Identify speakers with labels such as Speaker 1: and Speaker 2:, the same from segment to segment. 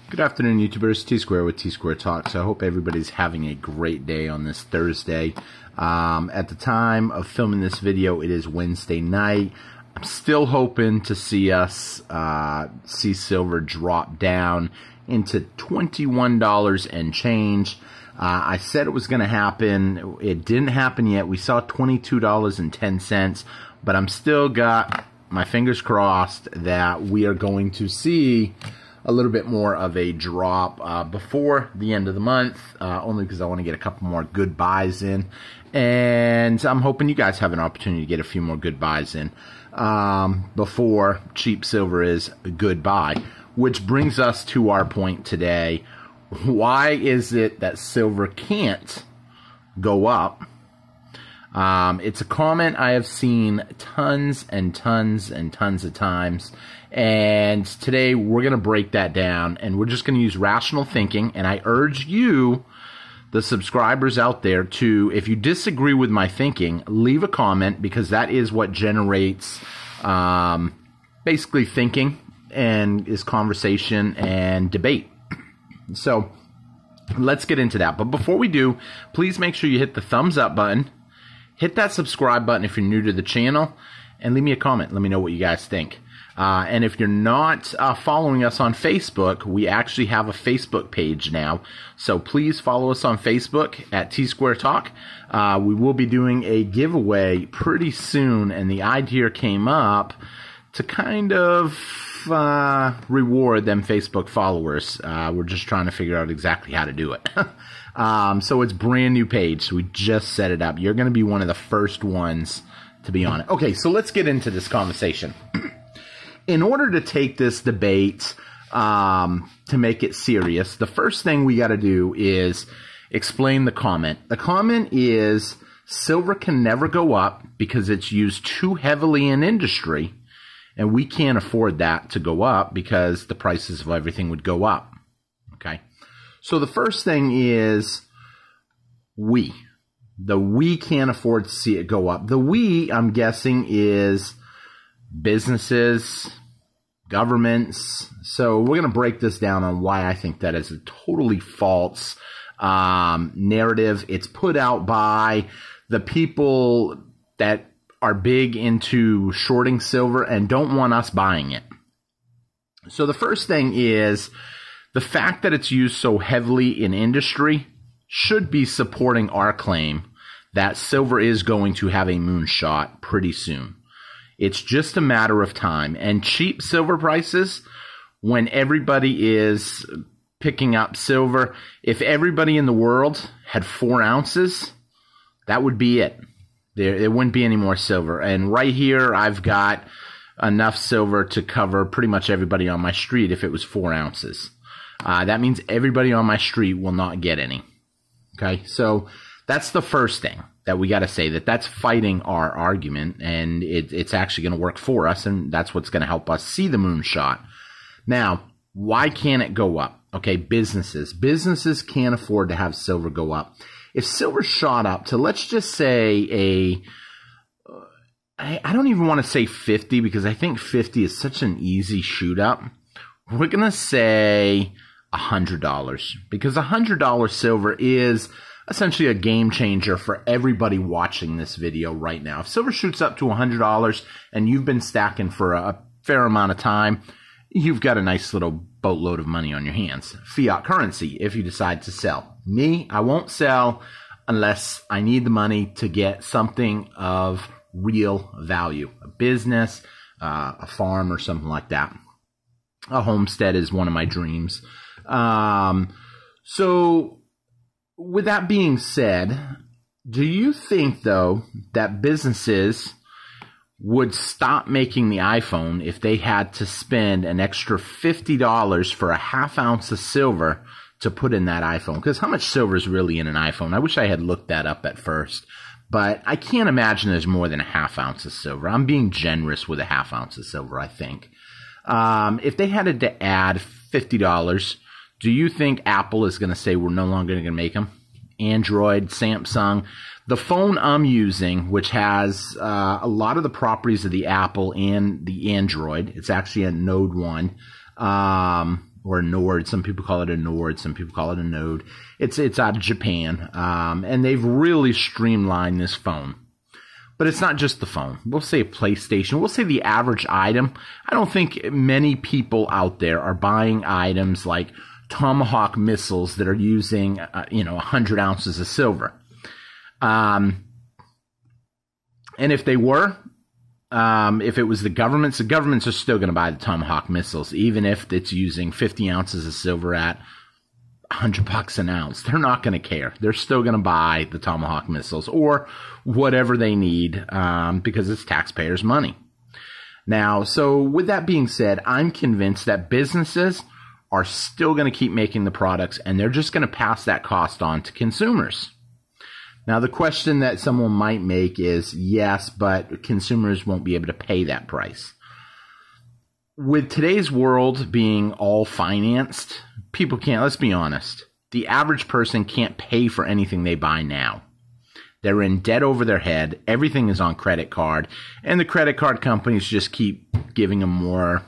Speaker 1: Good afternoon, YouTubers. T-Square with T-Square Talks. I hope everybody's having a great day on this Thursday. At the time of filming this video, it is Wednesday night. I'm still hoping to see us see silver drop down into $21 and change. I said it was going to happen. It didn't happen yet. We saw $22.10, but I'm still got my fingers crossed that we are going to see a little bit more of a drop before the end of the month, only because I want to get a couple more good buys in, and I'm hoping you guys have an opportunity to get a few more good buys in before cheap silver is a good buy, which brings us to our point today. Why is it that silver can't go up? It's a comment I have seen tons and tons and tons of times, and today we're going to break that down, and we're just going to use rational thinking, and I urge you, the subscribers out there, to, if you disagree with my thinking, leave a comment, because that is what generates basically thinking and is conversation and debate. So let's get into that. But before we do, please make sure you hit the thumbs up button, hit that subscribe button if you're new to the channel, and leave me a comment. Let me know what you guys think. And if you're not following us on Facebook, we actually have a Facebook page now. So please follow us on Facebook at T-Square Talk. We will be doing a giveaway pretty soon, and the idea came up to kind of reward them Facebook followers. We're just trying to figure out exactly how to do it. So it's brand new page. So we just set it up. You're going to be one of the first ones to be on it. Okay, so let's get into this conversation. In order to take this debate to make it serious, the first thing we got to do is explain the comment. The comment is silver can never go up because it's used too heavily in industry, and we can't afford that to go up because the prices of everything would go up. Okay, so the first thing is we can't afford to see it go up. The we, I'm guessing, is businesses, governments. So we're going to break this down on why I think that is a totally false narrative. It's put out by the people that are big into shorting silver and don't want us buying it. So the first thing is the fact that it's used so heavily in industry should be supporting our claim that silver is going to have a moonshot pretty soon. It's just a matter of time. And cheap silver prices, when everybody is picking up silver, if everybody in the world had 4 ounces, that would be it. There wouldn't be any more silver. And right here, I've got enough silver to cover pretty much everybody on my street if it was 4 ounces. That means everybody on my street will not get any. Okay, so that's the first thing that we got to say, that's fighting our argument, and it's actually going to work for us, and that's what's going to help us see the moonshot. Now, why can't it go up? Okay, businesses can't afford to have silver go up. If silver shot up to, let's just say I don't even want to say 50, because I think 50 is such an easy shoot up. We're going to say $100, because $100 silver is essentially a game changer for everybody watching this video right now. If silver shoots up to $100 and you've been stacking for a fair amount of time, you've got a nice little boatload of money on your hands. Fiat currency, if you decide to sell. Me, I won't sell unless I need the money to get something of real value. A business, a farm, or something like that. A homestead is one of my dreams. So with that being said, do you think, though, that businesses would stop making the iPhone if they had to spend an extra $50 for a ½ ounce of silver to put in that iPhone? Because how much silver is really in an iPhone? I wish I had looked that up at first, but I can't imagine there's more than a ½ ounce of silver. I'm being generous with a ½ ounce of silver, I think. If they had to add $50, do you think Apple is going to say we're no longer going to make them? Android, Samsung, the phone I'm using, which has a lot of the properties of the Apple and the Android. It's actually a Node 1. or a Nord. Some people call it a Nord. Some people call it a Node. It's out of Japan, and they've really streamlined this phone. But it's not just the phone. We'll say a PlayStation. We'll say the average item. I don't think many people out there are buying items like Tomahawk missiles that are using, 100 ounces of silver. And if they were, if it was the governments are still going to buy the Tomahawk missiles, even if it's using 50 ounces of silver at $100 an ounce. They're not going to care. They're still going to buy the Tomahawk missiles or whatever they need, because it's taxpayers' money. Now, so with that being said, I'm convinced that businesses are still going to keep making the products, and they're just going to pass that cost on to consumers. Now, the question that someone might make is, yes, but consumers won't be able to pay that price. With today's world being all financed, people can't, let's be honest, the average person can't pay for anything they buy now. They're in debt over their head, everything is on credit card, and the credit card companies just keep giving them more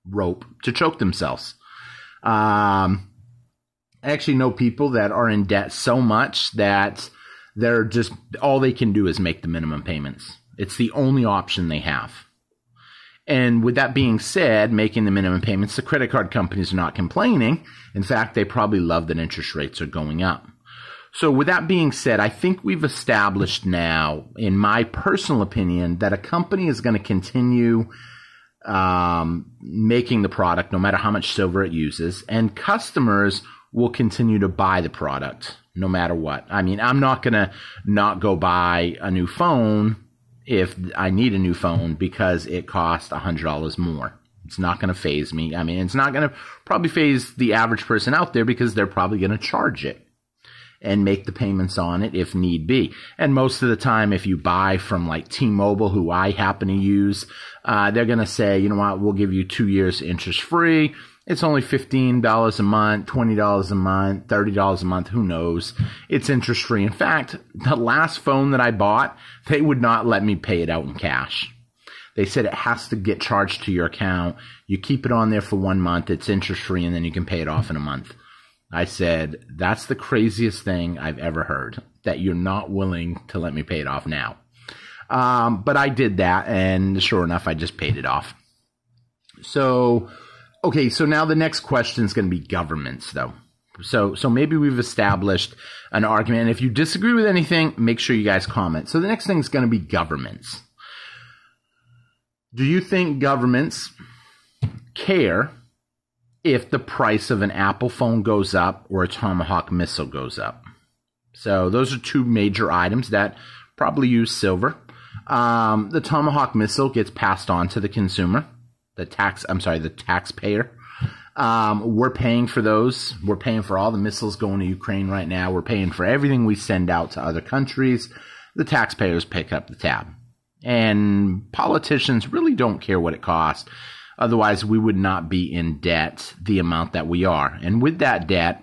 Speaker 1: rope to choke themselves. I actually know people that are in debt so much that they're just, all they can do is make the minimum payments. It's the only option they have. And with that being said, making the minimum payments, the credit card companies are not complaining. In fact, they probably love that interest rates are going up. So with that being said, I think we've established now, in my personal opinion, that a company is going to continue making the product no matter how much silver it uses, and customers will continue to buy the product no matter what. I mean, I'm not going to not go buy a new phone if I need a new phone because it costs $100 more. It's not going to faze me. I mean, it's not going to probably faze the average person out there because they're probably going to charge it and make the payments on it if need be. And most of the time, if you buy from like T-Mobile, who I happen to use, they're going to say, you know what, we'll give you 2 years interest free. It's only $15 a month, $20 a month, $30 a month, who knows. It's interest free. In fact, the last phone that I bought, they would not let me pay it out in cash. They said it has to get charged to your account. You keep it on there for 1 month, it's interest free, and then you can pay it off in a month. I said, that's the craziest thing I've ever heard, that you're not willing to let me pay it off now. But I did that, and sure enough, I just paid it off. So, okay, so now the next question is going to be governments, though. So maybe we've established an argument. And if you disagree with anything, make sure you guys comment. So the next thing is going to be governments. Do you think governments care if the price of an Apple phone goes up or a Tomahawk missile goes up? So those are two major items that probably use silver. The Tomahawk missile gets passed on to the consumer, the taxpayer. We're paying for those. We're paying for all the missiles going to Ukraine right now. We're paying for everything we send out to other countries. The taxpayers pick up the tab. And politicians really don't care what it costs. Otherwise, we would not be in debt the amount that we are. And with that debt,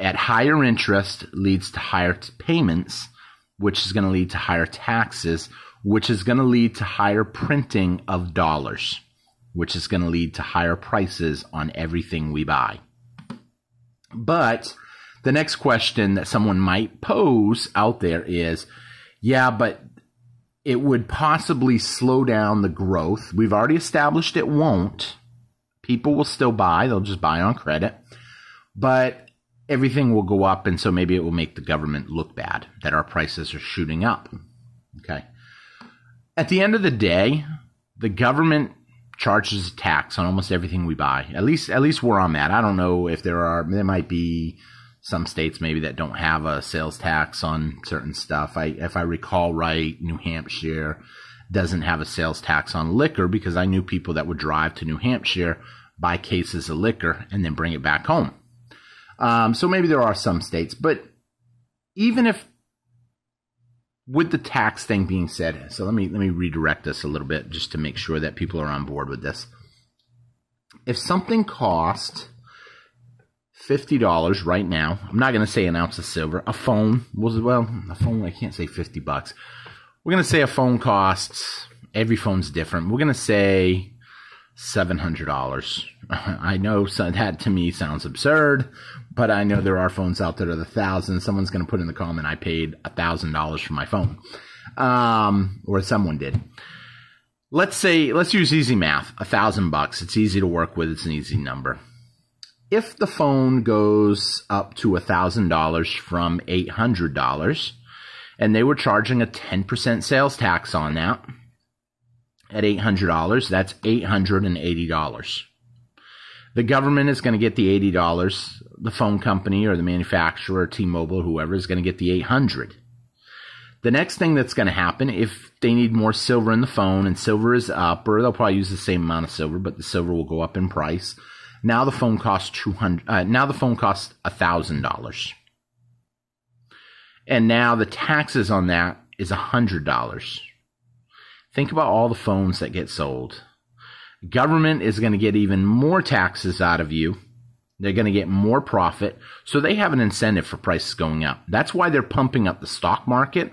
Speaker 1: at higher interest leads to higher payments, which is going to lead to higher taxes, which is going to lead to higher printing of dollars, which is going to lead to higher prices on everything we buy. But the next question that someone might pose out there is, yeah, but it would possibly slow down the growth. We've already established it won't. People will still buy. They'll just buy on credit. But everything will go up, and so maybe it will make the government look bad that our prices are shooting up. Okay. At the end of the day, the government charges a tax on almost everything we buy. At least where I'm at. I don't know if there might be some states maybe that don't have a sales tax on certain stuff. If I recall right, New Hampshire doesn't have a sales tax on liquor because I knew people that would drive to New Hampshire, buy cases of liquor, and then bring it back home. So maybe there are some states. But even if, with the tax thing being said, so let me redirect this a little bit just to make sure that people are on board with this. If something costs $50 right now, I'm not going to say an ounce of silver. A phone, a phone, I can't say $50. We're going to say a phone costs, every phone's different. We're going to say $700. I know that to me sounds absurd, but I know there are phones out there that are $1,000. Someone's going to put in the comment, I paid $1,000 for my phone. Or someone did. Let's use easy math. $1,000. It's easy to work with. It's an easy number. If the phone goes up to $1,000 from $800, and they were charging a 10% sales tax on that, at $800, that's $880. The government is going to get the $80. The phone company or the manufacturer, T-Mobile, whoever, is going to get the $800. The next thing that's going to happen, if they need more silver in the phone and silver is up, or they'll probably use the same amount of silver, but the silver will go up in price. Now the phone costs $1,000. And now the taxes on that is $100. Think about all the phones that get sold. Government is going to get even more taxes out of you. They're going to get more profit. So they have an incentive for prices going up. That's why they're pumping up the stock market.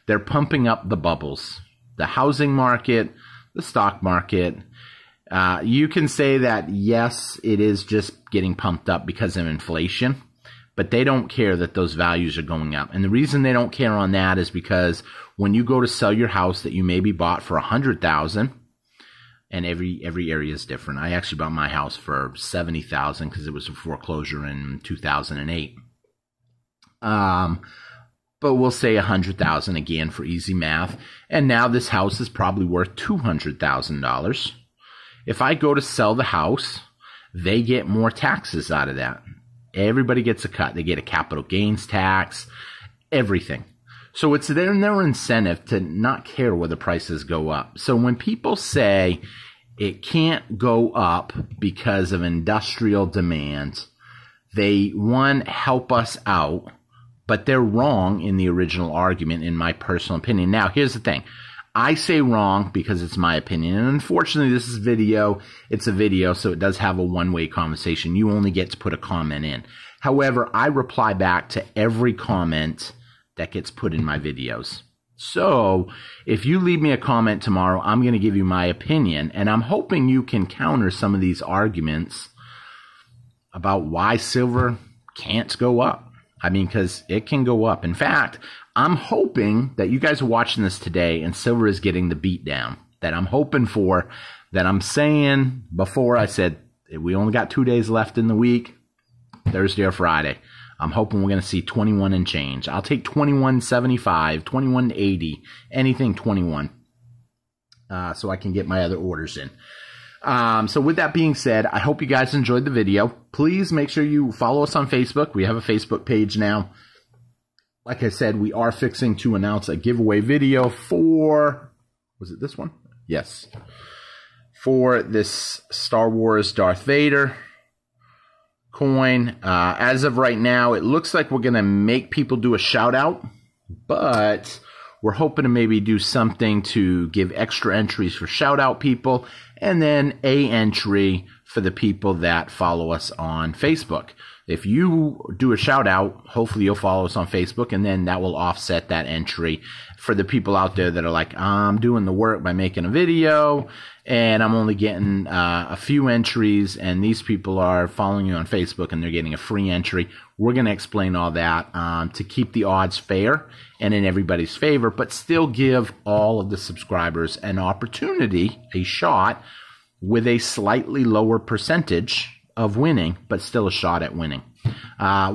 Speaker 1: They're pumping up the bubbles. The housing market, the stock market. You can say that, yes, it is just getting pumped up because of inflation. But they don't care that those values are going up. And the reason they don't care on that is because when you go to sell your house that you maybe bought for $100,000, and every area is different. I actually bought my house for $70,000 because it was a foreclosure in 2008. But we'll say $100,000 again for easy math. And now this house is probably worth $200,000. If I go to sell the house, they get more taxes out of that. Everybody gets a cut. They get a capital gains tax, everything. So it's their incentive to not care whether prices go up. So when people say it can't go up because of industrial demand, they, one, help us out, but they're wrong in the original argument, in my personal opinion. Now, here's the thing. I say wrong because it's my opinion. And unfortunately, this is video. It's a video, so it does have a one-way conversation. You only get to put a comment in. However, I reply back to every comment that gets put in my videos. So if you leave me a comment tomorrow, I'm going to give you my opinion. And I'm hoping you can counter some of these arguments about why silver can't go up. I mean, because it can go up. In fact, I'm hoping that you guys are watching this today and silver is getting the beat down that I'm hoping for, that I'm saying before. I said we only got 2 days left in the week, Thursday or Friday. I'm hoping we're going to see 21 and change. I'll take 21.75, 21.80, anything 21, so I can get my other orders in. So with that being said, I hope you guys enjoyed the video. Please make sure you follow us on Facebook. We have a Facebook page now. Like I said, we are fixing to announce a giveaway video for, was it this one? Yes. For this Star Wars Darth Vader coin. As of right now, it looks like we're going to make people do a shout out, but we're hoping to maybe do something to give extra entries for shout out people, and then a entry for the people that follow us on Facebook. If you do a shout out, hopefully you'll follow us on Facebook, and then that will offset that entry for the people out there that are like, I'm doing the work by making a video and I'm only getting a few entries, and these people are following you on Facebook and they're getting a free entry. We're going to explain all that to keep the odds fair and in everybody's favor, but still give all of the subscribers an opportunity, a shot, with a slightly lower percentage of winning, but still a shot at winning.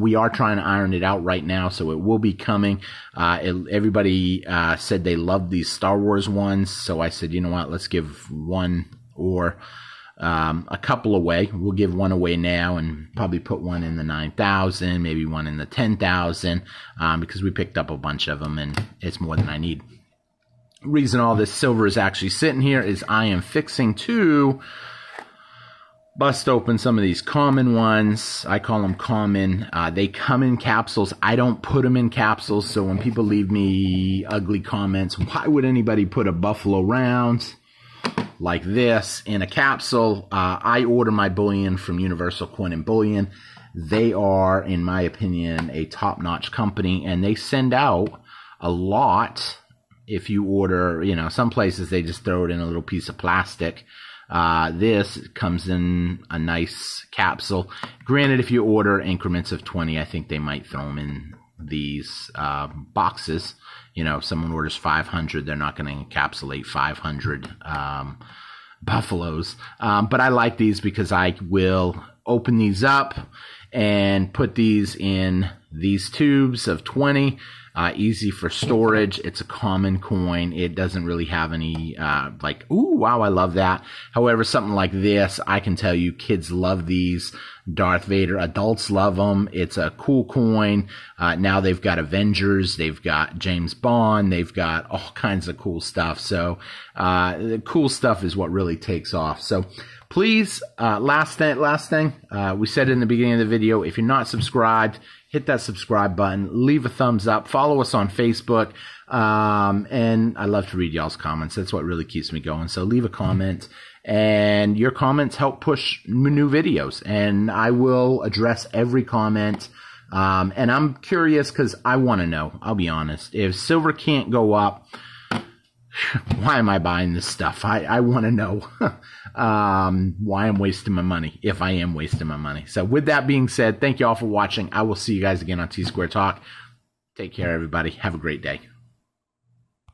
Speaker 1: We are trying to iron it out right now, so it will be coming. Everybody said they loved these Star Wars ones, so I said, you know what, let's give one or a couple away. We'll give one away now and probably put one in the 9,000, maybe one in the 10,000, because we picked up a bunch of them and it's more than I need. Reason all this silver is actually sitting here is I am fixing to bust open some of these common ones. I call them common. They come in capsules. I don't put them in capsules, so when people leave me ugly comments, why would anybody put a buffalo round like this in a capsule? I order my bullion from Universal Coin and Bullion. They are, in my opinion, a top-notch company, and they send out a lot. If you order, you know, some places they just throw it in a little piece of plastic. This comes in a nice capsule. Granted, if you order increments of 20, I think they might throw them in these boxes. You know, if someone orders 500, they're not going to encapsulate 500 buffaloes. But I like these because I will open these up and put these in these tubes of 20. Easy for storage. It's a common coin. It doesn't really have any, like, ooh, wow, I love that. However, something like this, I can tell you, kids love these. Darth Vader, adults love them. It's a cool coin. Now they've got Avengers. They've got James Bond. They've got all kinds of cool stuff. So, the cool stuff is what really takes off. So, please, last thing, we said in the beginning of the video, if you're not subscribed, hit that subscribe button, leave a thumbs up, follow us on Facebook, and I love to read y'all's comments. That's what really keeps me going. So leave a comment, and your comments help push new videos, and I will address every comment. And I'm curious because I want to know, I'll be honest, if silver can't go up, why am I buying this stuff? I want to know why I'm wasting my money, if I am wasting my money. So with that being said, thank you all for watching. I will see you guys again on T-Square Talk. Take care, everybody. Have a great day.